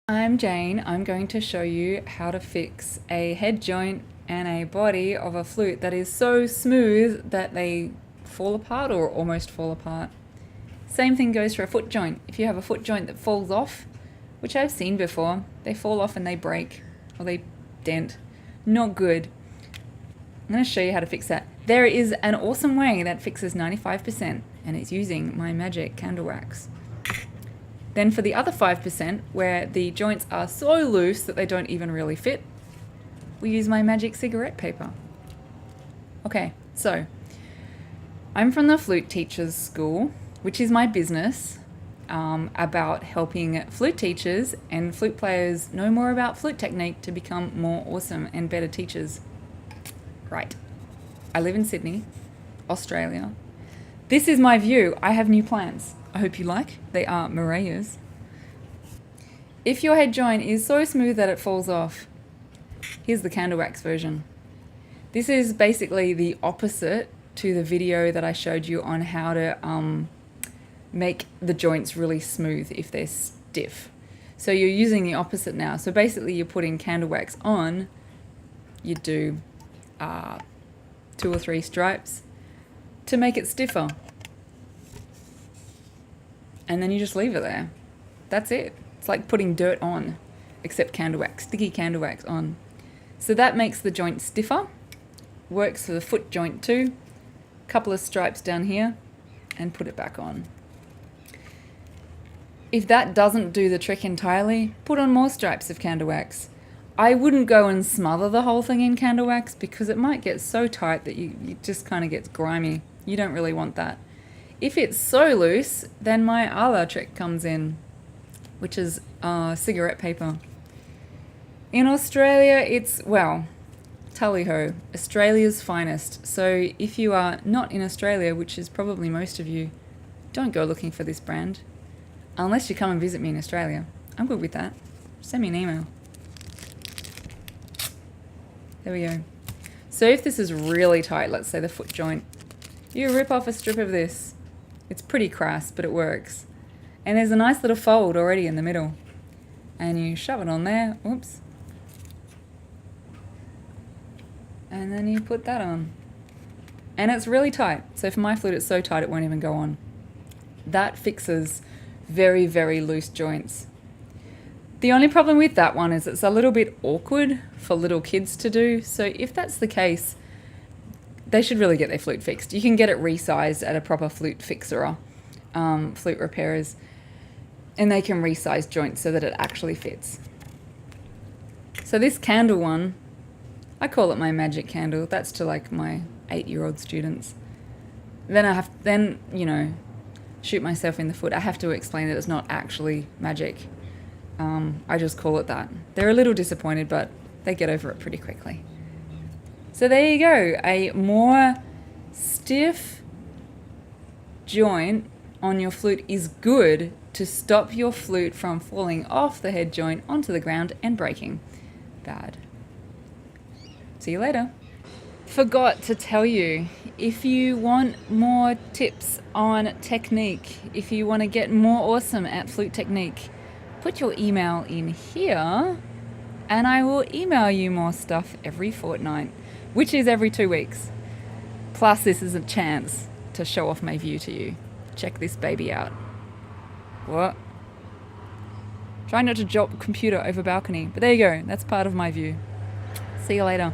I'm Jane. I'm going to show you how to fix a head joint and a body of a flute that is so smooth that they fall apart or almost fall apart. Same thing goes for a foot joint. If you have a foot joint that falls off, which I've seen before, they fall off and they break or they dent. Not good. I'm going to show you how to fix that. There is an awesome way that fixes 95%, and it's using my magic candle wax. Then for the other 5%, where the joints are so loose that they don't even really fit, we use my magic cigarette paper. Okay, so I'm from the Flute Teachers School, which is my business about helping flute teachers and flute players know more about flute technique to become more awesome and better teachers. Right. I live in Sydney, Australia. This is my view. I have new plants. I hope you like. They are Mariah's. If your head joint is so smooth that it falls off, here's the candle wax version. This is basically the opposite to the video that I showed you on how to make the joints really smooth if they're stiff. So you're using the opposite now. So basically you're putting candle wax on, you do 2 or 3 stripes to make it stiffer. And then you just leave it there. That's it. It's like putting dirt on, except candle wax, sticky candle wax on. So that makes the joint stiffer. Works for the foot joint too. Couple of stripes down here and put it back on. If that doesn't do the trick entirely, put on more stripes of candle wax. I wouldn't go and smother the whole thing in candle wax because it might get so tight that you just kind of gets grimy. You don't really want that. If it's so loose, then my other trick comes in, which is cigarette paper. In Australia, it's, well, tally-ho, Australia's finest. So if you are not in Australia, which is probably most of you, don't go looking for this brand. Unless you come and visit me in Australia. I'm good with that. Send me an email. There we go. So if this is really tight, let's say the foot joint, you rip off a strip of this. It's pretty crass, but it works. And there's a nice little fold already in the middle. And you shove it on there. Oops. And then you put that on. And it's really tight. So for my flute, it's so tight it won't even go on. That fixes very, very loose joints. The only problem with that one is it's a little bit awkward for little kids to do. So if that's the case, they should really get their flute fixed. You can get it resized at a proper flute fixer, flute repairers, and they can resize joints so that it actually fits. So this candle one, I call it my magic candle. That's to like my 8-year-old students. Then I have, shoot myself in the foot. I have to explain that it's not actually magic. I just call it that. They're a little disappointed, but they get over it pretty quickly. So there you go, a more stiff joint on your flute is good to stop your flute from falling off the head joint onto the ground and breaking. Bad. See you later. Forgot to tell you, if you want more tips on technique, if you want to get more awesome at flute technique, put your email in here and I will email you more stuff every fortnight, which is every 2 weeks. Plus this is a chance to show off my view to you. Check this baby out. What? Try not to drop computer over balcony, but there you go, that's part of my view. See you later.